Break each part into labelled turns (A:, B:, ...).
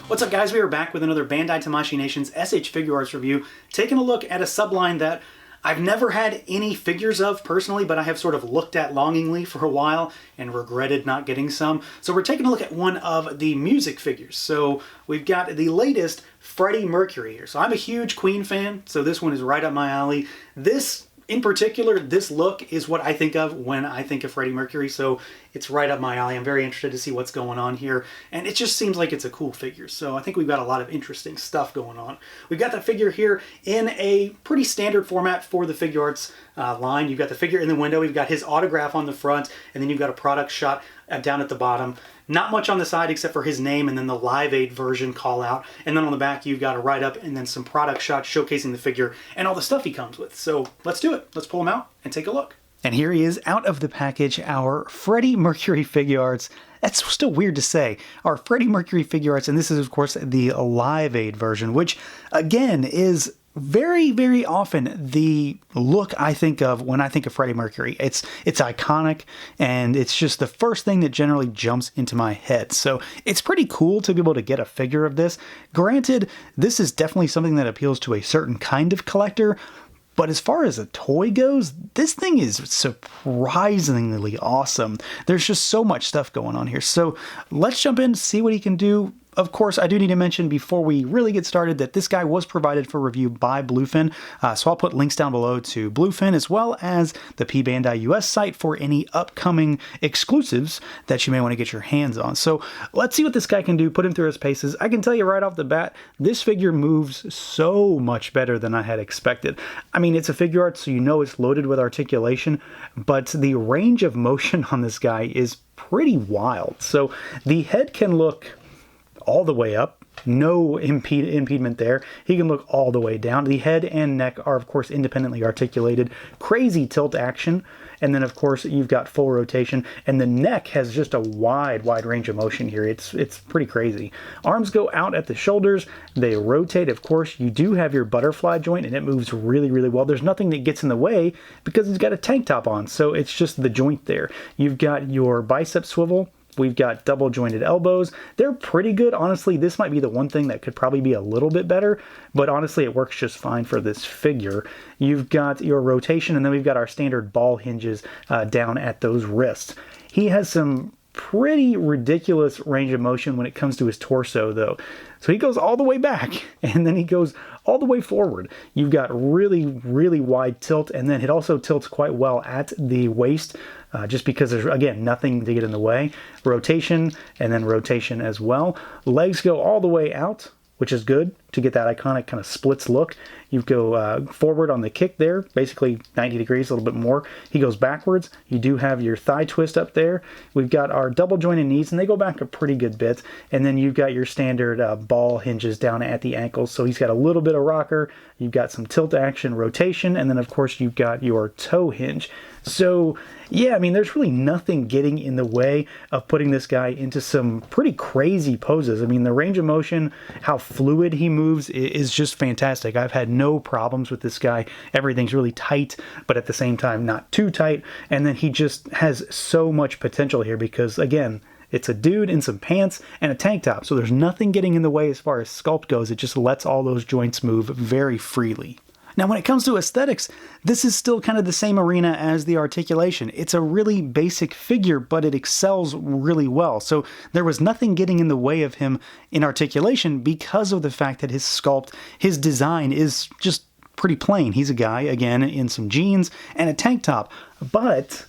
A: What's up guys, we are back with another Bandai Tamashii Nations SH Figuarts review, taking a look at a subline that I've never had any figures of personally, but I have sort of looked at longingly for a while and regretted not getting some. So we're taking a look at one of the music figures. So we've got the latest Freddie Mercury here. So I'm a huge Queen fan, so this one is right up my alley. This in particular, this look is what I think of when I think of Freddie Mercury, so it's right up my alley. I'm very interested to see what's going on here, and it just seems like it's a cool figure, so I think we've got a lot of interesting stuff going on. We've got the figure here in a pretty standard format for the Figuarts line. You've got the figure in the window, we've got his autograph on the front, and then you've got a product shot down at the bottom. Not much on the side except for his name and then the Live Aid version call out. And then on the back you've got a write-up and then some product shots showcasing the figure and all the stuff he comes with. So let's do it. Let's pull him out and take a look. And here he is out of the package, our Freddie Mercury Figuarts. That's still weird to say. Our Freddie Mercury Figuarts, and this is of course the Live Aid version, which again is very, very often the look I think of when I think of Freddie Mercury. It's iconic, and it's just the first thing that generally jumps into my head. So it's pretty cool to be able to get a figure of this. Granted, this is definitely something that appeals to a certain kind of collector, but as far as a toy goes, this thing is surprisingly awesome. There's just so much stuff going on here. So let's jump in, see what he can do. Of course, I do need to mention before we really get started that this guy was provided for review by Bluefin, so I'll put links down below to Bluefin as well as the PBandai US site for any upcoming exclusives that you may want to get your hands on. So let's see what this guy can do, put him through his paces. I can tell you right off the bat, this figure moves so much better than I had expected. I mean, it's a Figuarts, so you know it's loaded with articulation, but the range of motion on this guy is pretty wild. So the head can look all the way up, no impediment there. He can look all the way down. The head and neck are of course independently articulated, crazy tilt action, and then of course you've got full rotation, and the neck has just a wide range of motion here. It's pretty crazy. Arms go out at the shoulders, they rotate. Of course you do have your butterfly joint and it moves really well. There's nothing that gets in the way because he's got a tank top on, so it's just the joint there. You've got your bicep swivel. We've got double jointed elbows. They're pretty good. Honestly, this might be the one thing that could probably be a little bit better, but honestly, it works just fine for this figure. You've got your rotation, and then we've got our standard ball hinges down at those wrists. He has some pretty ridiculous range of motion when it comes to his torso, though. So he goes all the way back, and then he goes all the way forward. You've got really wide tilt, and then it also tilts quite well at the waist, just because there's, again, nothing to get in the way. Rotation, and then rotation as well. Legs go all the way out, which is good to get that iconic kind of splits look. You go forward on the kick there, basically 90 degrees, a little bit more. He goes backwards. You do have your thigh twist up there. We've got our double jointed knees, and they go back a pretty good bit. And then you've got your standard ball hinges down at the ankles. So he's got a little bit of rocker. You've got some tilt action, rotation, and then of course you've got your toe hinge. So yeah, I mean, there's really nothing getting in the way of putting this guy into some pretty crazy poses. I mean, the range of motion, how fluid he moves is just fantastic. I've had no problems with this guy. Everything's really tight, but at the same time, not too tight. And then he just has so much potential here because, again, it's a dude in some pants and a tank top. So there's nothing getting in the way as far as sculpt goes. It just lets all those joints move very freely. Now, when it comes to aesthetics, this is still kind of the same arena as the articulation. It's a really basic figure, but it excels really well. So there was nothing getting in the way of him in articulation because of the fact that his sculpt, his design is just pretty plain. He's a guy, again, in some jeans and a tank top, but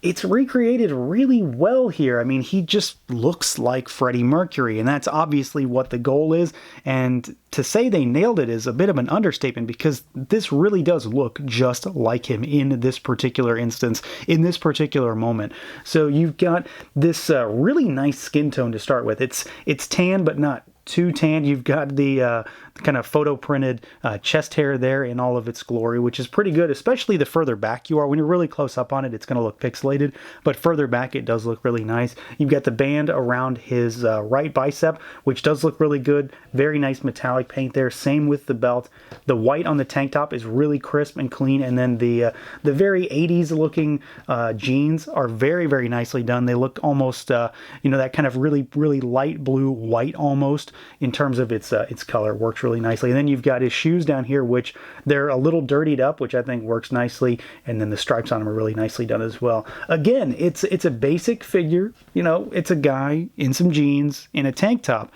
A: it's recreated really well here. I mean, he just looks like Freddie Mercury, and that's obviously what the goal is. And to say they nailed it is a bit of an understatement because this really does look just like him in this particular instance, in this particular moment. So you've got this really nice skin tone to start with. It's tan, but not too tan. You've got the kind of photo printed chest hair there in all of its glory, which is pretty good, especially the further back you are. When you're really close up on it, it's going to look pixelated, but further back it does look really nice. You've got the band around his right bicep, which does look really good. Very nice metallic paint there. Same with the belt. The white on the tank top is really crisp and clean, and then the very 80s looking jeans are very, very nicely done. They look almost, you know, that kind of really, really light blue white almost in terms of its color. Works really nicely. And then you've got his shoes down here, which they're a little dirtied up, which I think works nicely. And then the stripes on them are really nicely done as well. Again, it's a basic figure. You know, it's a guy in some jeans in a tank top.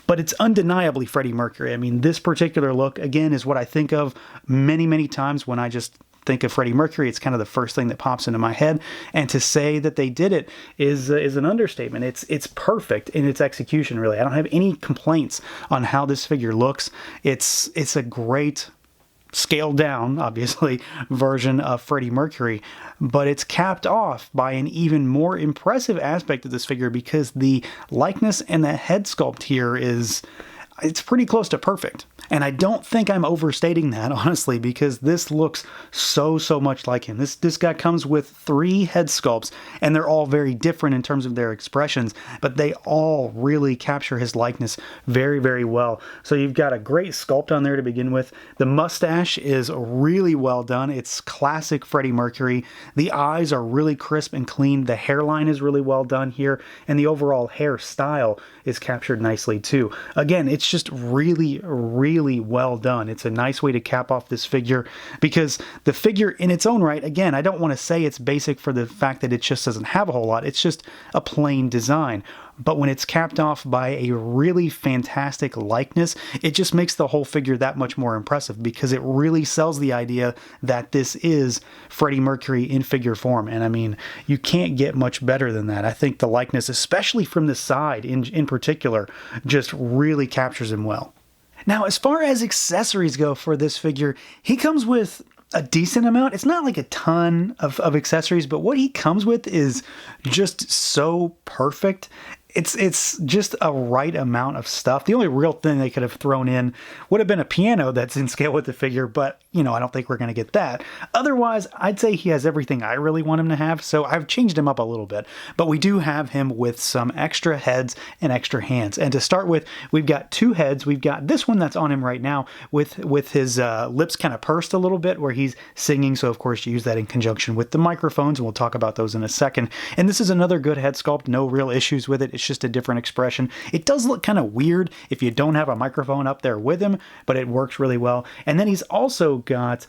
A: But it's undeniably Freddie Mercury. I mean, this particular look, again, is what I think of many, many times when I just think of Freddie Mercury. It's kind of the first thing that pops into my head. And to say that they did it is an understatement. It's perfect in its execution, really. I don't have any complaints on how this figure looks. It's a great scaled down, obviously, version of Freddie Mercury, but it's capped off by an even more impressive aspect of this figure because the likeness and the head sculpt here it's pretty close to perfect. And I don't think I'm overstating that, honestly, because this looks so much like him. This guy comes with 3 head sculpts, and they're all very different in terms of their expressions, but they all really capture his likeness very, very well. So you've got a great sculpt on there to begin with. The mustache is really well done. It's classic Freddie Mercury. The eyes are really crisp and clean. The hairline is really well done here, and the overall hairstyle is captured nicely too. Again, it's just really, really well done. It's a nice way to cap off this figure because the figure in its own right, again, I don't want to say it's basic for the fact that it just doesn't have a whole lot. It's just a plain design. But when it's capped off by a really fantastic likeness, it just makes the whole figure that much more impressive because it really sells the idea that this is Freddie Mercury in figure form. And I mean, you can't get much better than that. I think the likeness, especially from the side in particular, just really captures him well. Now, as far as accessories go for this figure, he comes with a decent amount. It's not like a ton of accessories, but what he comes with is just so perfect. It's just a right amount of stuff. The only real thing they could have thrown in would have been a piano that's in scale with the figure, but, you know, I don't think we're going to get that. Otherwise, I'd say he has everything I really want him to have, so I've changed him up a little bit. But we do have him with some extra heads and extra hands. And to start with, we've got 2 heads. We've got this one that's on him right now with his lips kind of pursed a little bit where he's singing, so of course you use that in conjunction with the microphones, and we'll talk about those in a second. And this is another good head sculpt, no real issues with it. It's just a different expression. It does look kind of weird if you don't have a microphone up there with him, but it works really well. And then he's also got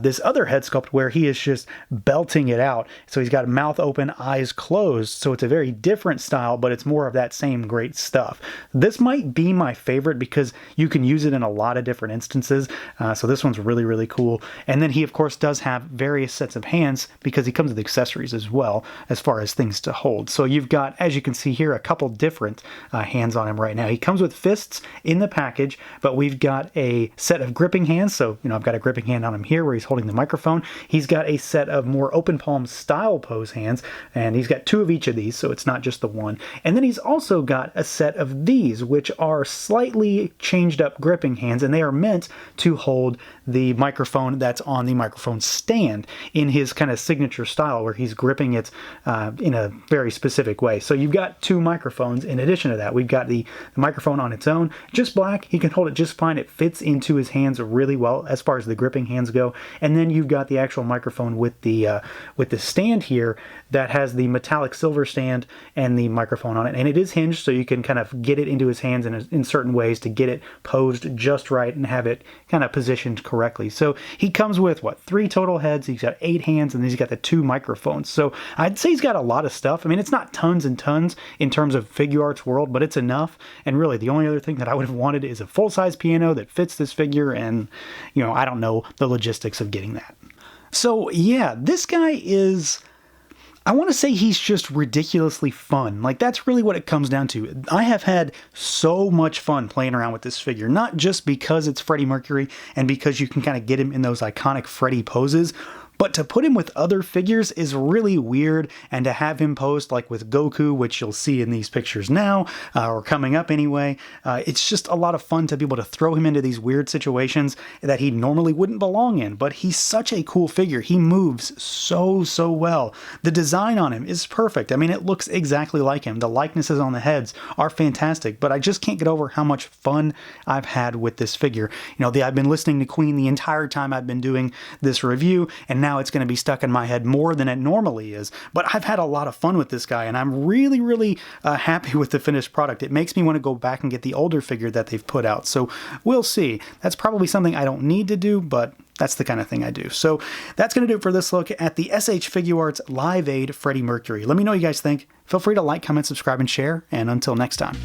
A: this other head sculpt where he is just belting it out. So he's got mouth open, eyes closed. So it's a very different style, but it's more of that same great stuff. This might be my favorite because you can use it in a lot of different instances. So this one's really, really cool. And then he, of course, does have various sets of hands because he comes with accessories as well as far as things to hold. So you've got, as you can see here, a couple different hands on him right now. He comes with fists in the package, but we've got a set of gripping hands. So, you know, I've got a gripping hand on him here where he's holding the microphone. He's got a set of more open palm style pose hands, and he's got 2 of each of these, so it's not just the one. And then he's also got a set of these, which are slightly changed up gripping hands, and they are meant to hold the microphone that's on the microphone stand in his kind of signature style where he's gripping it in a very specific way. So you've got 2 microphones. In addition to that, we've got the microphone on its own, just black. He can hold it just fine. It fits into his hands really well as far as the gripping hands go. And then you've got the actual microphone with the stand here that has the metallic silver stand and the microphone on it. And it is hinged, so you can kind of get it into his hands in certain ways to get it posed just right and have it kind of positioned correctly. So he comes with, 3 total heads. He's got 8 hands, and then he's got the 2 microphones. So I'd say he's got a lot of stuff. I mean, it's not tons and tons in terms of Figuarts world, but it's enough. And really, the only other thing that I would have wanted is a full-size piano that fits this figure, and, you know, I don't know the logistics of getting that. So yeah, this guy is, I want to say he's just ridiculously fun. Like, that's really what it comes down to. I have had so much fun playing around with this figure, not just because it's Freddie Mercury and because you can kind of get him in those iconic Freddie poses, But to put him with other figures is really weird, and to have him posed like with Goku, which you'll see in these pictures now, or coming up anyway, it's just a lot of fun to be able to throw him into these weird situations that he normally wouldn't belong in. But he's such a cool figure. He moves so well. The design on him is perfect. I mean, it looks exactly like him. The likenesses on the heads are fantastic, but I just can't get over how much fun I've had with this figure. You know, I've been listening to Queen the entire time I've been doing this review, and now it's going to be stuck in my head more than it normally is. But I've had a lot of fun with this guy, and I'm really happy with the finished product. It makes me want to go back and get the older figure that they've put out. So we'll see. That's probably something I don't need to do, but that's the kind of thing I do. So that's going to do it for this look at the SH Figuarts Live Aid Freddie Mercury. Let me know what you guys think. Feel free to like, comment, subscribe, and share. And until next time.